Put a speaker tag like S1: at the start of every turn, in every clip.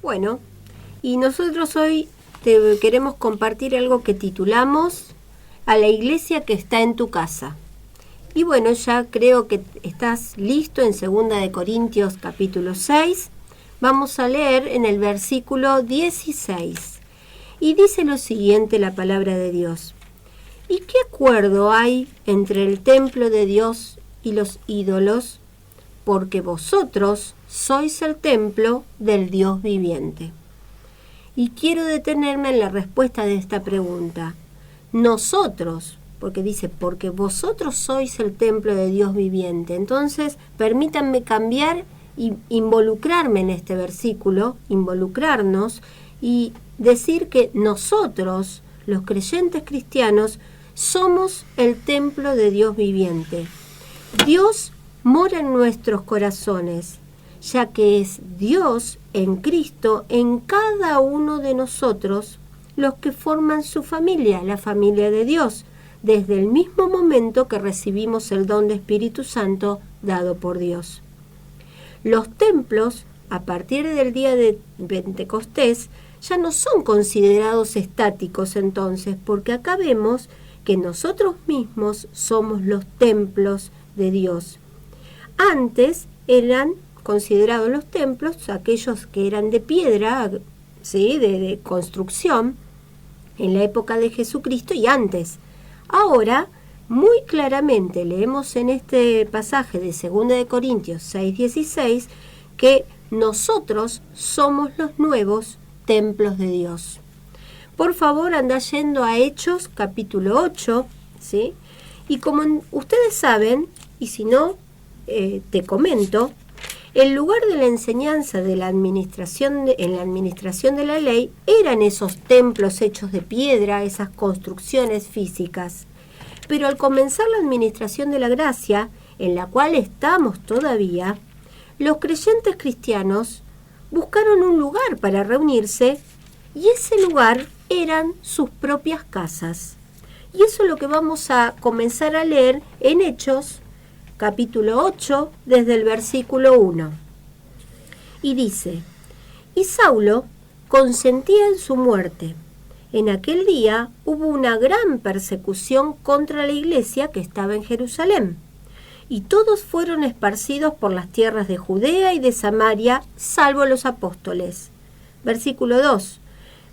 S1: Bueno, y nosotros hoy te queremos compartir algo que titulamos A la iglesia que está en tu casa. Y bueno, ya creo que estás listo en 2 Corintios capítulo 6. Vamos a leer en el versículo 16. Y dice lo siguiente la palabra de Dios. ¿Y qué acuerdo hay entre el templo de Dios y los ídolos? Porque vosotros sois el templo del Dios viviente. Y quiero detenerme en la respuesta de esta pregunta. Nosotros, porque dice, porque vosotros sois el templo de Dios viviente. Entonces, permítanme cambiar y involucrarme en este versículo, involucrarnos y decir que nosotros, los creyentes cristianos, somos el templo de Dios viviente. Dios mora en nuestros corazones, ya que es Dios en Cristo en cada uno de nosotros los que forman su familia, la familia de Dios, desde el mismo momento que recibimos el don de Espíritu Santo dado por Dios. Los templos, a partir del día de Pentecostés, ya no son considerados estáticos entonces, porque acá vemos que nosotros mismos somos los templos de Dios. Antes eran considerados los templos aquellos que eran de piedra, ¿sí? de construcción, en la época de Jesucristo y antes. Ahora, muy claramente leemos en este pasaje de 2 Corintios 6:16 que nosotros somos los nuevos templos de Dios. Por favor, anda yendo a Hechos capítulo 8, ¿sí? Y como ustedes saben, y si no, te comento, el lugar de la enseñanza de la administración en la administración de la ley eran esos templos hechos de piedra, esas construcciones físicas. Pero al comenzar la administración de la gracia, en la cual estamos todavía, los creyentes cristianos buscaron un lugar para reunirse y ese lugar eran sus propias casas. Y eso es lo que vamos a comenzar a leer en Hechos capítulo 8, desde el versículo 1. Y dice, y Saulo consentía en su muerte. En aquel día hubo una gran persecución contra la iglesia que estaba en Jerusalén, y todos fueron esparcidos por las tierras de Judea y de Samaria, salvo los apóstoles. Versículo 2.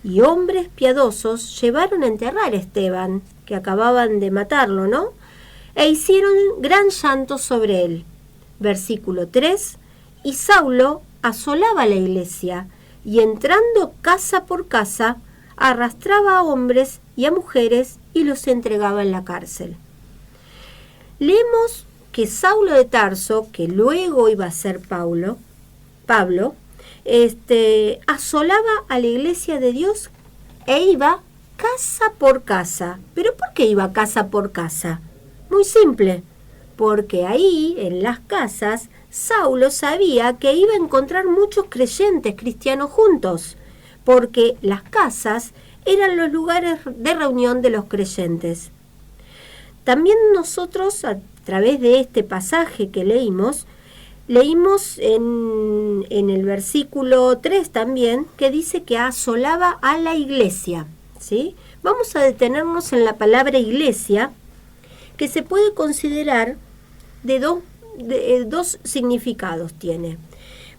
S1: Y hombres piadosos llevaron a enterrar a Esteban, que acababan de matarlo, ¿no? E hicieron gran llanto sobre él. Versículo 3. Y Saulo asolaba la iglesia, y entrando casa por casa, arrastraba a hombres y a mujeres y los entregaba en la cárcel. Leemos que Saulo de Tarso, que luego iba a ser Pablo, asolaba a la iglesia de Dios e iba casa por casa. ¿Pero por qué iba casa por casa? Muy simple, porque ahí, en las casas, Saulo sabía que iba a encontrar muchos creyentes cristianos juntos, porque las casas eran los lugares de reunión de los creyentes. También nosotros, a través de este pasaje que leímos en el versículo 3 también, que dice que asolaba a la iglesia, ¿sí? Vamos a detenernos en la palabra iglesia, que se puede considerar de dos significados tiene.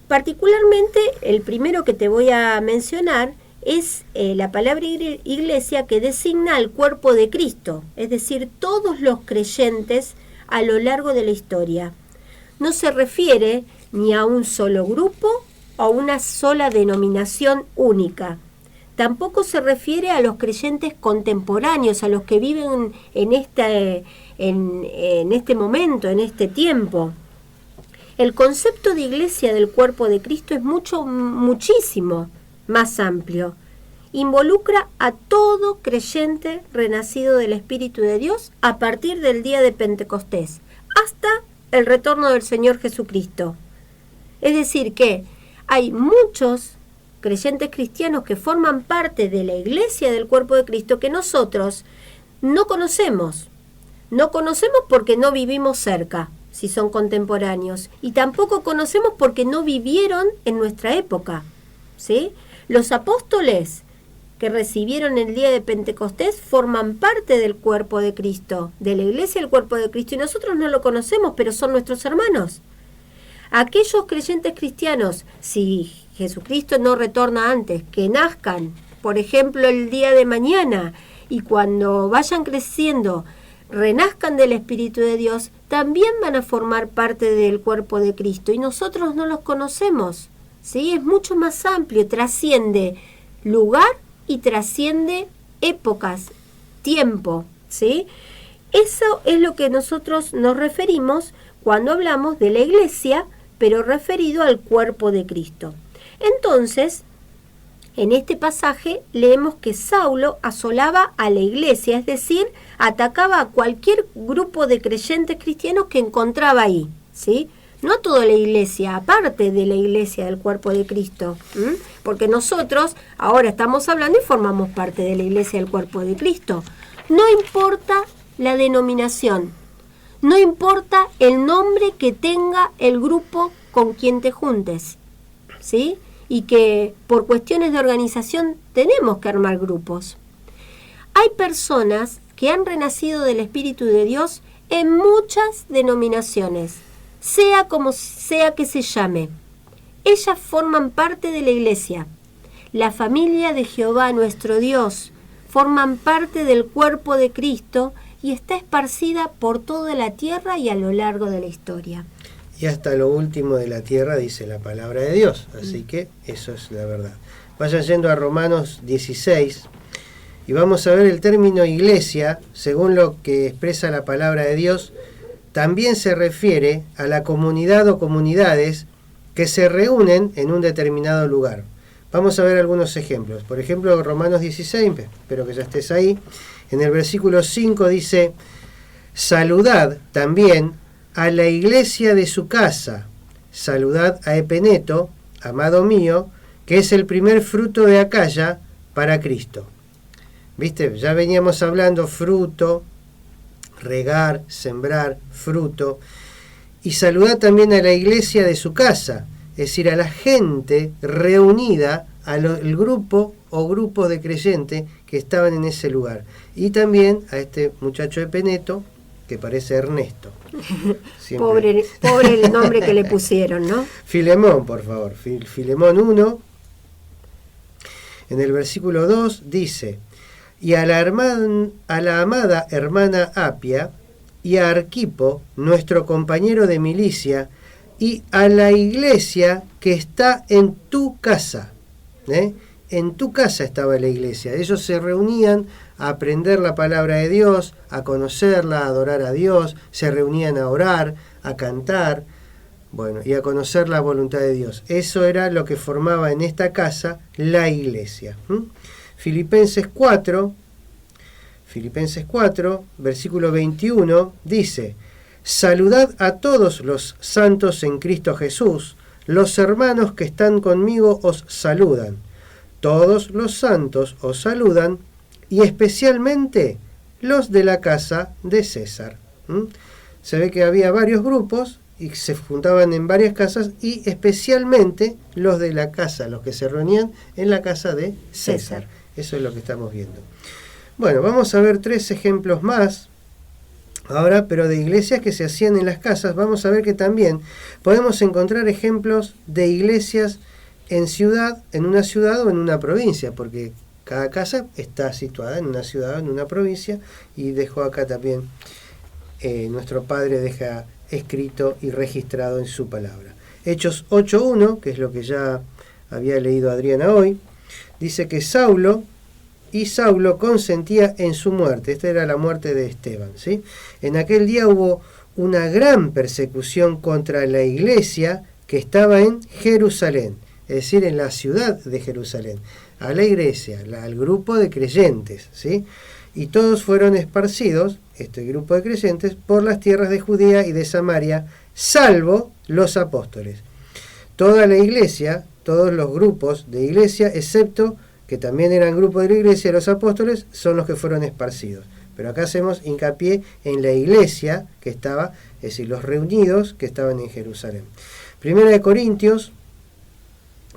S1: Particularmente, el primero que te voy a mencionar es la palabra iglesia, que designa al cuerpo de Cristo, es decir, todos los creyentes a lo largo de la historia. No se refiere ni a un solo grupo o a una sola denominación única. Tampoco se refiere a los creyentes contemporáneos, a los que viven en este momento, en este tiempo. El concepto de iglesia del cuerpo de Cristo es muchísimo más amplio. Involucra a todo creyente renacido del Espíritu de Dios a partir del día de Pentecostés, hasta el retorno del Señor Jesucristo. Es decir, que hay muchos creyentes cristianos que forman parte de la iglesia del cuerpo de Cristo que nosotros no conocemos. No conocemos porque no vivimos cerca, si son contemporáneos, y tampoco conocemos porque no vivieron en nuestra época. ¿sí? Los apóstoles que recibieron el día de Pentecostés forman parte del cuerpo de Cristo, de la iglesia del cuerpo de Cristo, y nosotros no lo conocemos, pero son nuestros hermanos. Aquellos creyentes cristianos, si Jesucristo no retorna antes, que nazcan, por ejemplo, el día de mañana, y cuando vayan creciendo, renazcan del Espíritu de Dios, también van a formar parte del cuerpo de Cristo, y nosotros no los conocemos, ¿sí? Es mucho más amplio, trasciende lugar y trasciende épocas, tiempo, ¿sí? Eso es lo que nosotros nos referimos cuando hablamos de la iglesia, pero referido al cuerpo de Cristo. Entonces, en este pasaje leemos que Saulo asolaba a la iglesia, es decir, atacaba a cualquier grupo de creyentes cristianos que encontraba ahí, ¿sí? No toda la iglesia, aparte de la iglesia del cuerpo de Cristo, porque nosotros ahora estamos hablando y formamos parte de la iglesia del cuerpo de Cristo. No importa la denominación, no importa el nombre que tenga el grupo con quien te juntes, ¿sí? Y que por cuestiones de organización tenemos que armar grupos. Hay personas que han renacido del Espíritu de Dios en muchas denominaciones, sea como sea que se llame. Ellas forman parte de la iglesia. La familia de Jehová, nuestro Dios, forman parte del cuerpo de Cristo y está esparcida por toda la tierra y a lo largo de la historia.
S2: Y hasta lo último de la tierra dice la palabra de Dios, así que eso es la verdad. Vayan yendo a Romanos 16 y vamos a ver el término iglesia, según lo que expresa la palabra de Dios, también se refiere a la comunidad o comunidades que se reúnen en un determinado lugar. Vamos a ver algunos ejemplos. Por ejemplo, Romanos 16, espero que ya estés ahí. En el versículo 5 dice: saludad también a la iglesia de su casa. Saludad a Epeneto, amado mío, que es el primer fruto de Acaya para Cristo. ¿Viste? Ya veníamos hablando fruto, regar, sembrar, fruto. Y saludad también a la iglesia de su casa, es decir, a la gente reunida, al grupo o grupos de creyentes que estaban en ese lugar. Y también a este muchacho de Peneto, que parece Ernesto.
S1: Pobre el nombre que le pusieron, ¿no?
S2: Filemón, por favor. Filemón 1, en el versículo 2 dice: y a la amada hermana Apia, y a Arquipo, nuestro compañero de milicia, y a la iglesia que está en tu casa. En tu casa estaba la iglesia. Ellos se reunían a aprender la palabra de Dios, a conocerla, a adorar a Dios, se reunían a orar, a cantar, bueno, y a conocer la voluntad de Dios. Eso era lo que formaba en esta casa la iglesia. Filipenses 4, versículo 21, dice: saludad a todos los santos en Cristo Jesús, los hermanos que están conmigo os saludan. Todos los santos os saludan, y especialmente los de la casa de César. Se ve que había varios grupos y se juntaban en varias casas, y especialmente los de la casa, los que se reunían en la casa de César. Eso es lo que estamos viendo. Bueno, vamos a ver 3 ejemplos más ahora, pero de iglesias que se hacían en las casas. Vamos a ver que también podemos encontrar ejemplos de iglesias en una ciudad o en una provincia, porque cada casa está situada en una ciudad o en una provincia, y dejó acá también, nuestro Padre deja escrito y registrado en su palabra. Hechos 8.1, que es lo que ya había leído Adriana hoy, dice que Saulo consentía en su muerte. Esta era la muerte de Esteban, ¿sí? En aquel día hubo una gran persecución contra la iglesia que estaba en Jerusalén, es decir, en la ciudad de Jerusalén, a la iglesia, al grupo de creyentes, ¿sí? Y todos fueron esparcidos, este grupo de creyentes, por las tierras de Judea y de Samaria, salvo los apóstoles. Toda la iglesia, todos los grupos de iglesia, excepto que también eran grupos de la iglesia de los apóstoles, son los que fueron esparcidos. Pero acá hacemos hincapié en la iglesia que estaba, es decir, los reunidos que estaban en Jerusalén. Primera de Corintios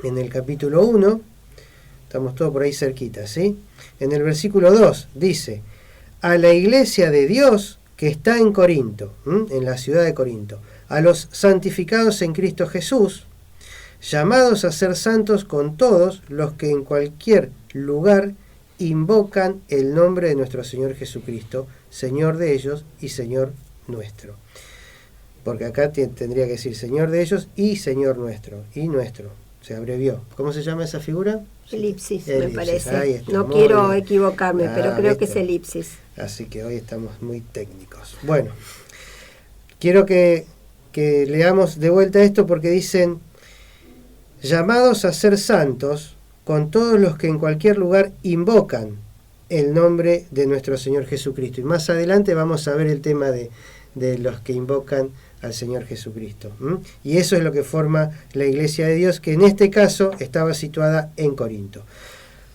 S2: en el capítulo 1, estamos todos por ahí cerquita, ¿sí? En el versículo 2 dice, a la iglesia de Dios que está en Corinto, en la ciudad de Corinto, a los santificados en Cristo Jesús, llamados a ser santos con todos los que en cualquier lugar invocan el nombre de nuestro Señor Jesucristo, Señor de ellos y Señor nuestro. Porque acá tendría que decir Señor de ellos y Señor nuestro, y nuestro, se abrevió. ¿Cómo se llama esa figura?
S1: Elipsis,
S2: Elipsis,
S1: me parece.
S2: ahí está,
S1: No
S2: muy
S1: quiero
S2: bien.
S1: equivocarme, pero creo que es
S2: ¿viste?
S1: elipsis.
S2: Así que hoy estamos muy técnicos. Bueno, quiero que leamos de vuelta esto porque dicen, llamados a ser santos con todos los que en cualquier lugar invocan el nombre de nuestro Señor Jesucristo. Y más adelante vamos a ver el tema de los que invocan al Señor Jesucristo. Y eso es lo que forma la Iglesia de Dios, que en este caso estaba situada en Corinto.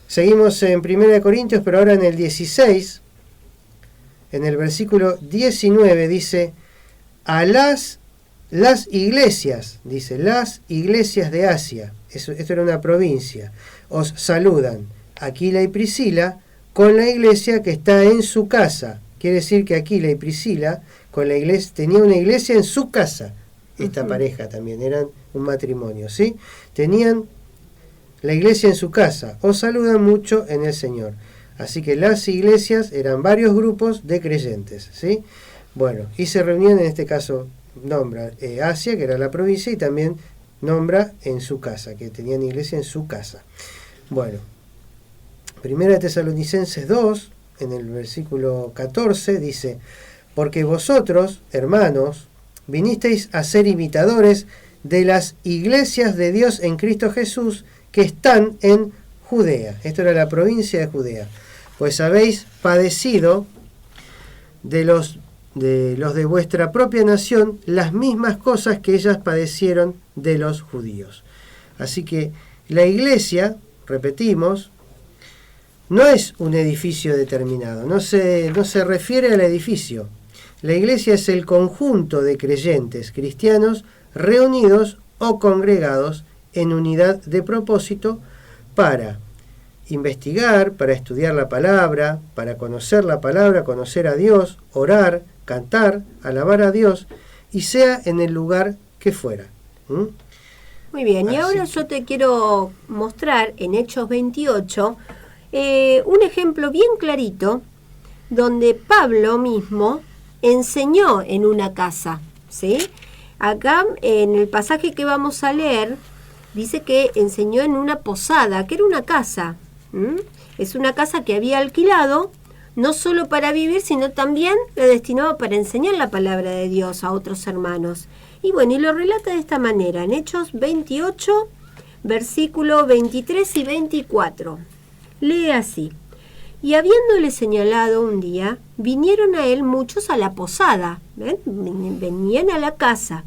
S2: Seguimos en 1 Corintios, pero ahora en el 16, en el versículo 19 dice, a las iglesias, dice, las iglesias de Asia, esto era una provincia, os saludan Aquila y Priscila con la iglesia que está en su casa. Quiere decir que Aquila y Priscila con la iglesia, tenía una iglesia en su casa. Esta pareja también, eran un matrimonio, ¿sí? Tenían la iglesia en su casa. Os saludan mucho en el Señor. Así que las iglesias eran varios grupos de creyentes, ¿sí? Bueno, y se reunían, en este caso, nombra Asia, que era la provincia, y también nombra en su casa, que tenían iglesia en su casa. Bueno, 1 Tesalonicenses 2, en el versículo 14, dice, porque vosotros, hermanos, vinisteis a ser imitadores de las iglesias de Dios en Cristo Jesús que están en Judea. Esto era la provincia de Judea. Pues habéis padecido de los de vuestra propia nación las mismas cosas que ellas padecieron de los judíos. Así que la iglesia, repetimos, no es un edificio determinado, no se refiere al edificio. La iglesia es el conjunto de creyentes cristianos reunidos o congregados en unidad de propósito para investigar, para estudiar la palabra, para conocer la palabra, conocer a Dios, orar, cantar, alabar a Dios, y sea en el lugar que fuera.
S1: Muy bien, y
S2: Así
S1: ahora yo te quiero mostrar en Hechos 28 un ejemplo bien clarito donde Pablo mismo enseñó en una casa, ¿sí? Acá en el pasaje que vamos a leer dice que enseñó en una posada, que era una casa. Es una casa que había alquilado, no solo para vivir, sino también la destinaba para enseñar la palabra de Dios a otros hermanos. Y bueno, y lo relata de esta manera, en Hechos 28, versículos 23 y 24. Lee así. Y habiéndole señalado un día, vinieron a él muchos a la posada, ¿ven? Venían a la casa,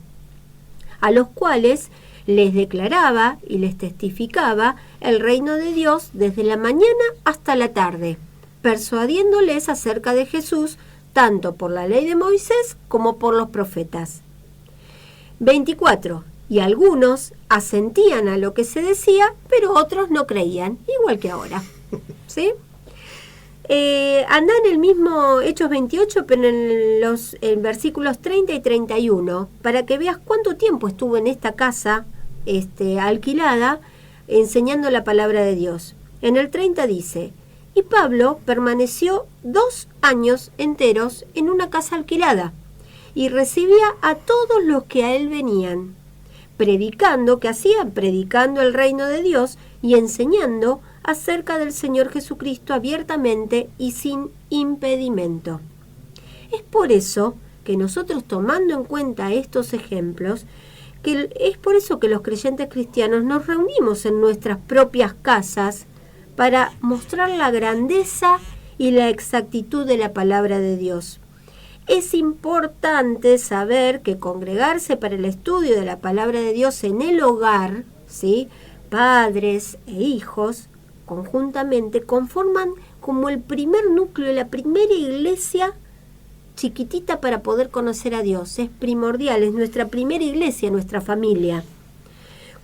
S1: a los cuales les declaraba y les testificaba el reino de Dios desde la mañana hasta la tarde, persuadiéndoles acerca de Jesús, tanto por la ley de Moisés como por los profetas. 24. Y algunos asentían a lo que se decía, pero otros no creían, igual que ahora. ¿Sí? Anda en el mismo Hechos 28, pero en versículos 30 y 31, para que veas cuánto tiempo estuvo en esta casa alquilada, enseñando la palabra de Dios. En el 30 dice, y Pablo permaneció 2 años enteros en una casa alquilada, y recibía a todos los que a él venían, predicando el reino de Dios y enseñando acerca del Señor Jesucristo abiertamente y sin impedimento. Es por eso que nosotros, tomando en cuenta estos ejemplos, es por eso que los creyentes cristianos nos reunimos en nuestras propias casas para mostrar la grandeza y la exactitud de la palabra de Dios. Es importante saber que congregarse para el estudio de la palabra de Dios en el hogar, ¿sí?, padres e hijos, conjuntamente conforman como el primer núcleo, la primera iglesia chiquitita para poder conocer a Dios. Es primordial, es nuestra primera iglesia, nuestra familia.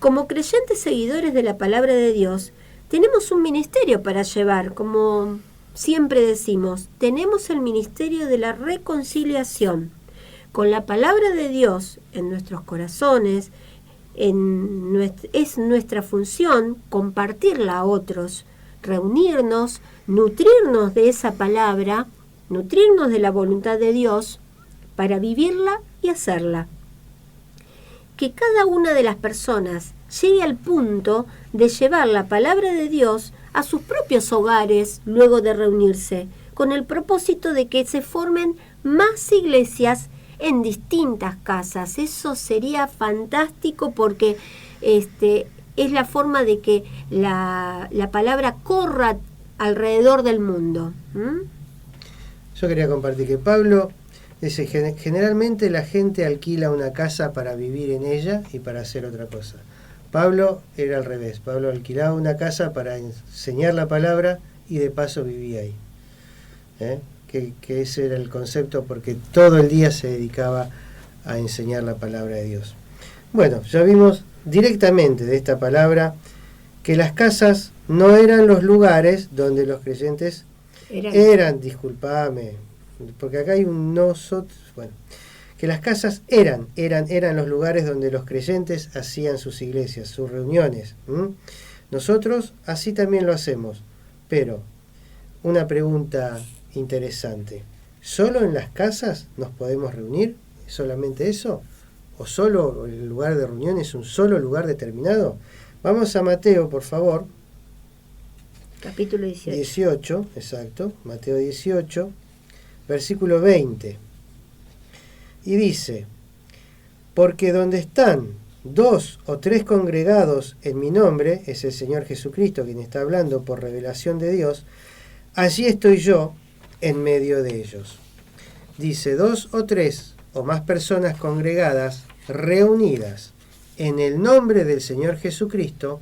S1: Como creyentes seguidores de la palabra de Dios, tenemos un ministerio para llevar, como siempre decimos, tenemos el ministerio de la reconciliación. Con la palabra de Dios en nuestros corazones, es nuestra función compartirla a otros, reunirnos, nutrirnos de esa palabra, nutrirnos de la voluntad de Dios para vivirla y hacerla. Que cada una de las personas llegue al punto de llevar la palabra de Dios a sus propios hogares luego de reunirse, con el propósito de que se formen más iglesias en distintas casas. Eso sería fantástico porque es la forma de que la palabra corra alrededor del mundo.
S2: Yo quería compartir que Pablo dice, generalmente la gente alquila una casa para vivir en ella y para hacer otra cosa. Pablo era al revés. Pablo alquilaba una casa para enseñar la palabra y de paso vivía ahí. Que ese era el concepto, porque todo el día se dedicaba a enseñar la palabra de Dios. Bueno, ya vimos directamente de esta palabra que las casas no eran los lugares donde los creyentes eran, disculpame, porque acá hay un nosotros, bueno, que las casas eran los lugares donde los creyentes hacían sus iglesias, sus reuniones. Nosotros así también lo hacemos, pero una pregunta interesante: ¿solo en las casas nos podemos reunir? ¿Solamente eso? ¿O solo el lugar de reunión es un solo lugar determinado? Vamos a Mateo, por favor.
S1: Capítulo 18.
S2: 18, exacto. Mateo 18, versículo 20. Y dice: porque donde están 2 o 3 congregados en mi nombre, es el Señor Jesucristo quien está hablando por revelación de Dios, allí estoy yo en medio de ellos. Dice 2 o 3 o más personas congregadas, reunidas en el nombre del Señor Jesucristo,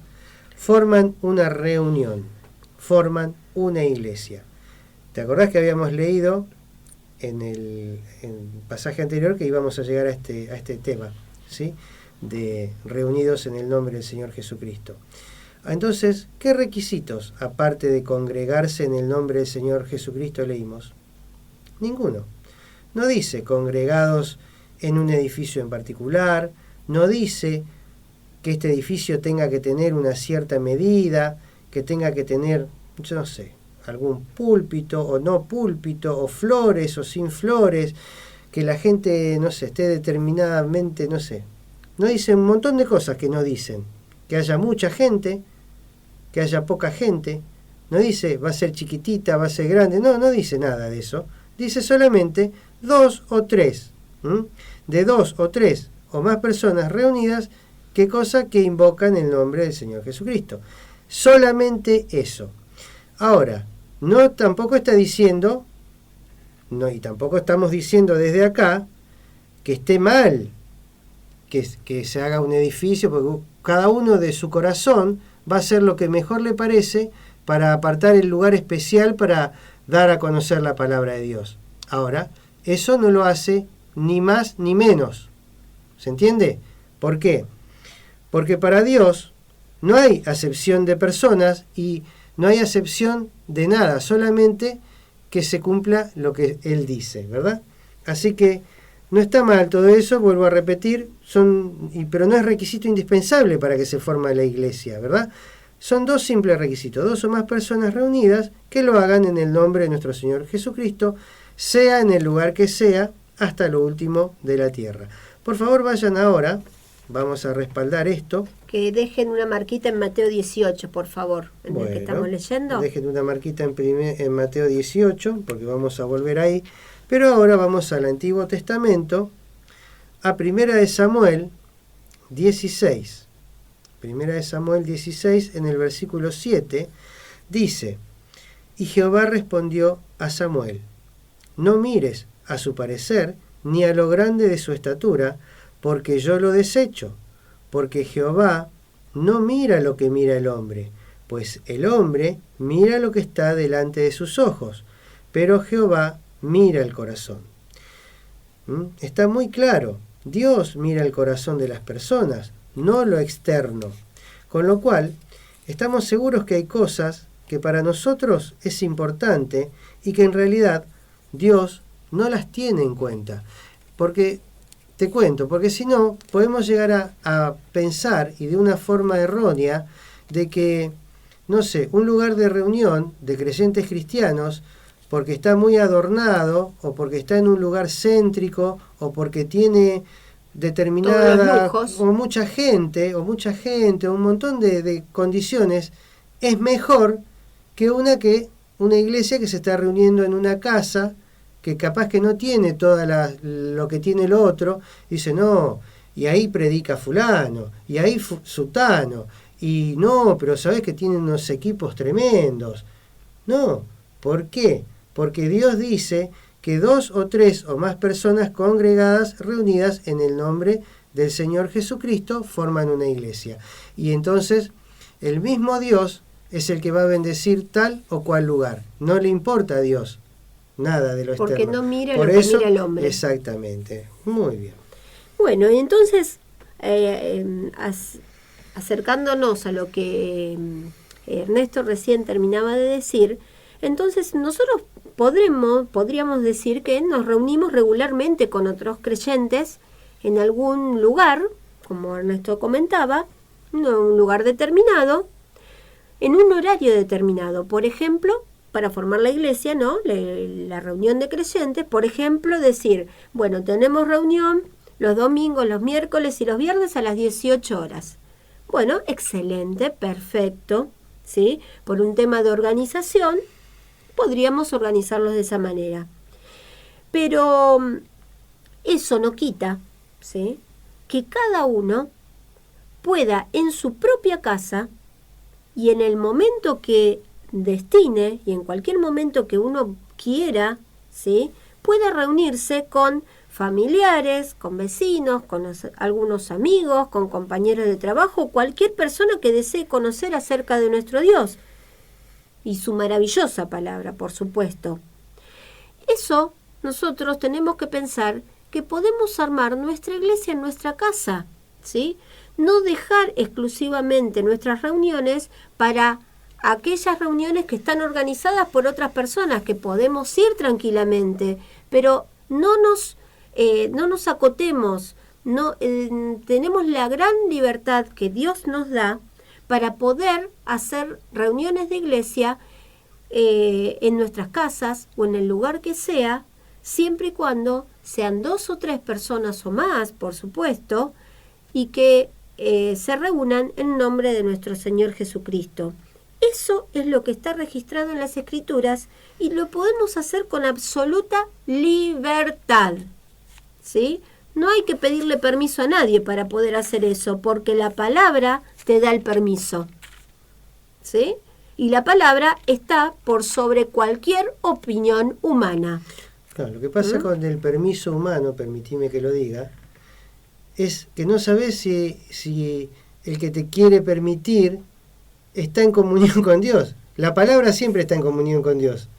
S2: forman una reunión, forman una iglesia. ¿Te acordás que habíamos leído en el pasaje anterior que íbamos a llegar a este tema, ¿sí?, de reunidos en el nombre del Señor Jesucristo? Entonces, ¿qué requisitos, aparte de congregarse en el nombre del Señor Jesucristo, leímos? Ninguno. No dice congregados en un edificio en particular, no dice que este edificio tenga que tener una cierta medida, que tenga que tener, yo no sé, algún púlpito o no púlpito, o flores o sin flores, que la gente, no sé, esté determinadamente, no sé. No dice un montón de cosas que no dicen. Que haya mucha gente, que haya poca gente. No dice va a ser chiquitita, va a ser grande. No dice nada de eso. Dice solamente 2 o 3. De 2 o 3 o más personas reunidas, ¿qué cosa? Que invocan el nombre del Señor Jesucristo. Solamente eso. Ahora, no tampoco está diciendo, y tampoco estamos diciendo desde acá que esté mal que se haga un edificio, porque cada uno de su corazón va a hacer lo que mejor le parece para apartar el lugar especial para dar a conocer la palabra de Dios. Ahora, eso no lo hace ni más ni menos. ¿Se entiende? ¿Por qué? Porque para Dios no hay acepción de personas y no hay acepción de nada, solamente que se cumpla lo que Él dice, ¿verdad? Así que no está mal todo eso, vuelvo a repetir, pero no es requisito indispensable para que se forme la iglesia, ¿verdad? Son 2 simples requisitos: 2 o más personas reunidas que lo hagan en el nombre de nuestro Señor Jesucristo, sea en el lugar que sea, hasta lo último de la tierra. Por favor, vayan ahora, vamos a respaldar esto.
S1: Que dejen una marquita en Mateo 18, por favor, en el que estamos leyendo.
S2: Dejen una marquita en Mateo 18, porque vamos a volver ahí. Pero ahora vamos al Antiguo Testamento, a 1 de Samuel 16. 1 de Samuel 16, en el versículo 7, dice: y Jehová respondió a Samuel: no mires a su parecer, ni a lo grande de su estatura, porque yo lo desecho. Porque Jehová no mira lo que mira el hombre, pues el hombre mira lo que está delante de sus ojos, pero Jehová mira el corazón. Está muy claro. Dios mira el corazón de las personas, no lo externo. Con lo cual, estamos seguros que hay cosas que para nosotros es importante y que en realidad Dios no las tiene en cuenta. Porque, te cuento, porque si no, podemos llegar a pensar, y de una forma errónea, de que, no sé, un lugar de reunión de creyentes cristianos, porque está muy adornado, o porque está en un lugar céntrico, o porque tiene determinada, o mucha gente, o un montón de condiciones, es mejor que una iglesia que se está reuniendo en una casa, que capaz que no tiene lo que tiene el otro, dice, no, y ahí predica fulano, y ahí sutano, y no, pero sabés que tienen unos equipos tremendos. No, ¿por qué? Porque Dios dice que 2 o 3 o más personas congregadas, reunidas en el nombre del Señor Jesucristo, forman una iglesia. Y entonces, el mismo Dios es el que va a bendecir tal o cual lugar. No le importa a Dios nada de lo externo.
S1: Porque no mira lo que mira el hombre.
S2: Exactamente. Muy bien.
S1: Bueno, y entonces, acercándonos a lo que Ernesto recién terminaba de decir, entonces nosotros podríamos decir que nos reunimos regularmente con otros creyentes en algún lugar, como Ernesto comentaba, no en un lugar determinado, en un horario determinado. Por ejemplo, para formar la iglesia, ¿no? La reunión de creyentes, por ejemplo, decir, bueno, tenemos reunión los domingos, los miércoles y los viernes a las 18 horas. Bueno, excelente, perfecto, ¿sí? Por un tema de organización, podríamos organizarlos de esa manera. Pero eso no quita, ¿sí?, que cada uno pueda en su propia casa y en el momento que destine y en cualquier momento que uno quiera, ¿sí?, pueda reunirse con familiares, con vecinos, con algunos amigos, con compañeros de trabajo, cualquier persona que desee conocer acerca de nuestro Dios y su maravillosa palabra, por supuesto. Eso nosotros tenemos que pensar que podemos armar nuestra iglesia en nuestra casa, ¿sí? No dejar exclusivamente nuestras reuniones para aquellas reuniones que están organizadas por otras personas, que podemos ir tranquilamente, pero no nos acotemos, tenemos la gran libertad que Dios nos da para poder hacer reuniones de iglesia en nuestras casas o en el lugar que sea, siempre y cuando sean 2 o 3 personas o más, por supuesto, y que se reúnan en nombre de nuestro Señor Jesucristo. Eso es lo que está registrado en las Escrituras y lo podemos hacer con absoluta libertad, ¿sí? No hay que pedirle permiso a nadie para poder hacer eso, porque la palabra te da el permiso, ¿sí? Y la palabra está por sobre cualquier opinión humana.
S2: Claro, lo que pasa con el permiso humano, permitime que lo diga, es que no sabes si el que te quiere permitir está en comunión con Dios. La palabra siempre está en comunión con Dios.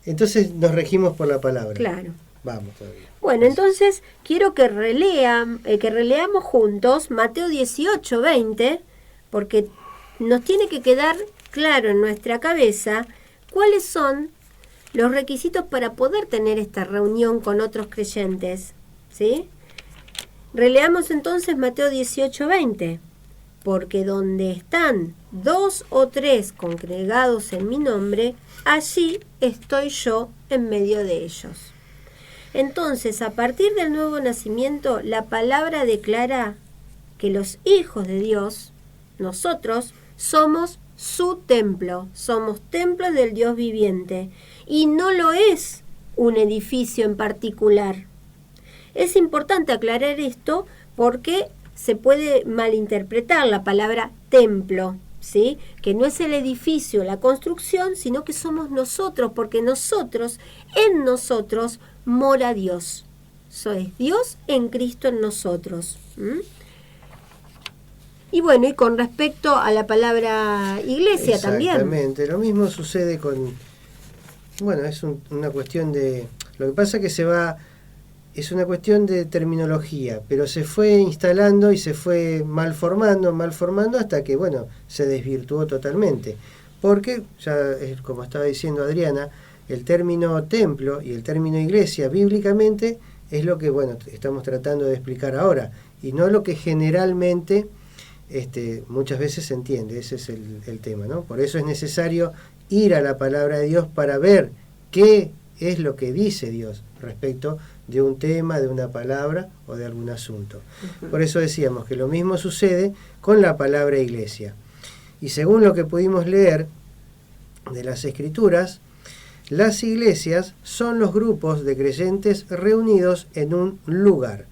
S2: Entonces nos regimos por la palabra.
S1: Claro.
S2: Vamos todavía.
S1: Bueno, entonces quiero que releamos juntos Mateo 18, 20, porque nos tiene que quedar claro en nuestra cabeza cuáles son los requisitos para poder tener esta reunión con otros creyentes, ¿sí? Releamos entonces Mateo 18, 20. Porque donde están 2 o 3 congregados en mi nombre, allí estoy yo en medio de ellos. Entonces, a partir del nuevo nacimiento, la palabra declara que los hijos de Dios, nosotros, somos su templo, somos templos del Dios viviente, y no lo es un edificio en particular. Es importante aclarar esto porque se puede malinterpretar la palabra templo, ¿sí? Que no es el edificio, la construcción, sino que somos nosotros, porque nosotros, en nosotros, mora Dios. Eso es Dios en Cristo en nosotros. Y bueno, y con respecto a la palabra iglesia también.
S2: Exactamente, lo mismo sucede con... Bueno, es una cuestión de... Lo que pasa es que se va es una cuestión de terminología, pero se fue instalando y se fue malformando hasta que, bueno, se desvirtuó totalmente. Porque, ya como estaba diciendo Adriana, el término templo y el término iglesia bíblicamente es lo que, bueno, estamos tratando de explicar ahora, y no lo que generalmente muchas veces se entiende. Ese es el tema, ¿no? Por eso es necesario ir a la palabra de Dios para ver qué es lo que dice Dios respecto de un tema, de una palabra o de algún asunto. Por eso decíamos que lo mismo sucede con la palabra iglesia. Y según lo que pudimos leer de las Escrituras, las iglesias son los grupos de creyentes reunidos en un lugar,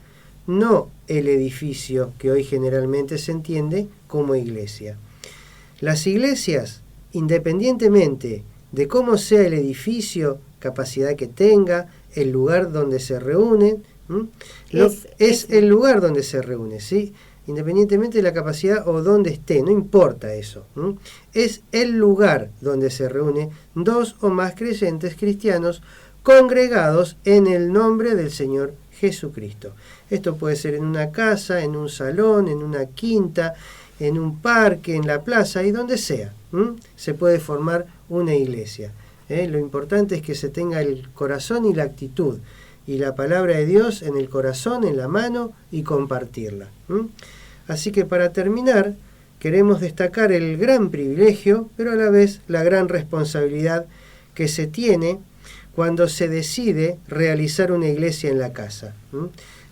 S2: no el edificio que hoy generalmente se entiende como iglesia. Las iglesias, independientemente de cómo sea el edificio, capacidad que tenga, el lugar donde se reúnen, es el lugar donde se reúne, ¿sí? Independientemente de la capacidad o donde esté, no importa eso. Es el lugar donde se reúnen dos o más creyentes cristianos congregados en el nombre del Señor Jesucristo. Esto puede ser en una casa, en un salón, en una quinta, en un parque, en la plaza y donde sea. Se puede formar una iglesia. Lo importante es que se tenga el corazón y la actitud y la palabra de Dios en el corazón, en la mano y compartirla. Así que para terminar, queremos destacar el gran privilegio, pero a la vez la gran responsabilidad que se tiene cuando se decide realizar una iglesia en la casa.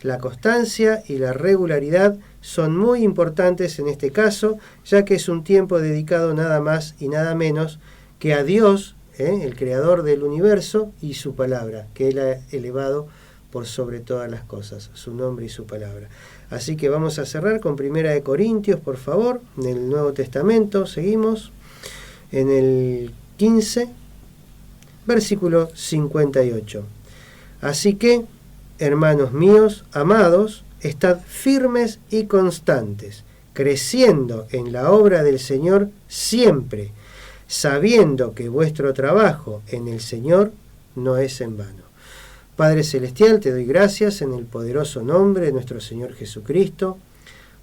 S2: La constancia y la regularidad son muy importantes en este caso, ya que es un tiempo dedicado nada más y nada menos que a Dios, el creador del universo, y su palabra, que Él ha elevado por sobre todas las cosas, su nombre y su palabra. Así que vamos a cerrar con 1 Corintios, por favor, en el Nuevo Testamento. Seguimos en el 15, versículo 58. Así que, hermanos míos, amados, estad firmes y constantes, creciendo en la obra del Señor siempre, sabiendo que vuestro trabajo en el Señor no es en vano. Padre Celestial, te doy gracias en el poderoso nombre de nuestro Señor Jesucristo,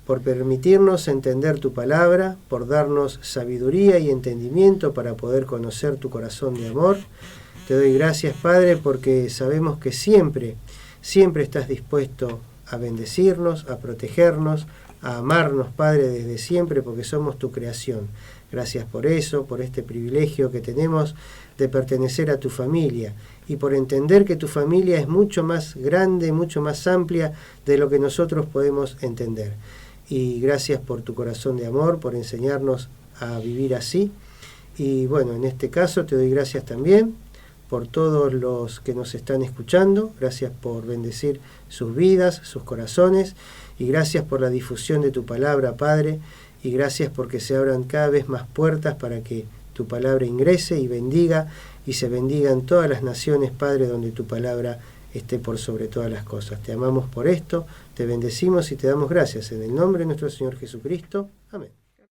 S2: por permitirnos entender tu palabra, por darnos sabiduría y entendimiento para poder conocer tu corazón de amor. Te doy gracias, Padre, porque sabemos que siempre estás dispuesto a bendecirnos, a protegernos, a amarnos, Padre, desde siempre, porque somos tu creación. Gracias por eso, por este privilegio que tenemos de pertenecer a tu familia y por entender que tu familia es mucho más grande, mucho más amplia de lo que nosotros podemos entender. Y gracias por tu corazón de amor, por enseñarnos a vivir así. Y bueno, en este caso te doy gracias también por todos los que nos están escuchando. Gracias por bendecir sus vidas, sus corazones. Y gracias por la difusión de tu palabra, Padre. Y gracias porque se abran cada vez más puertas para que tu palabra ingrese y bendiga, y se bendigan todas las naciones, Padre, donde tu palabra esté por sobre todas las cosas. Te amamos por esto, te bendecimos y te damos gracias en el nombre de nuestro Señor Jesucristo. Amén.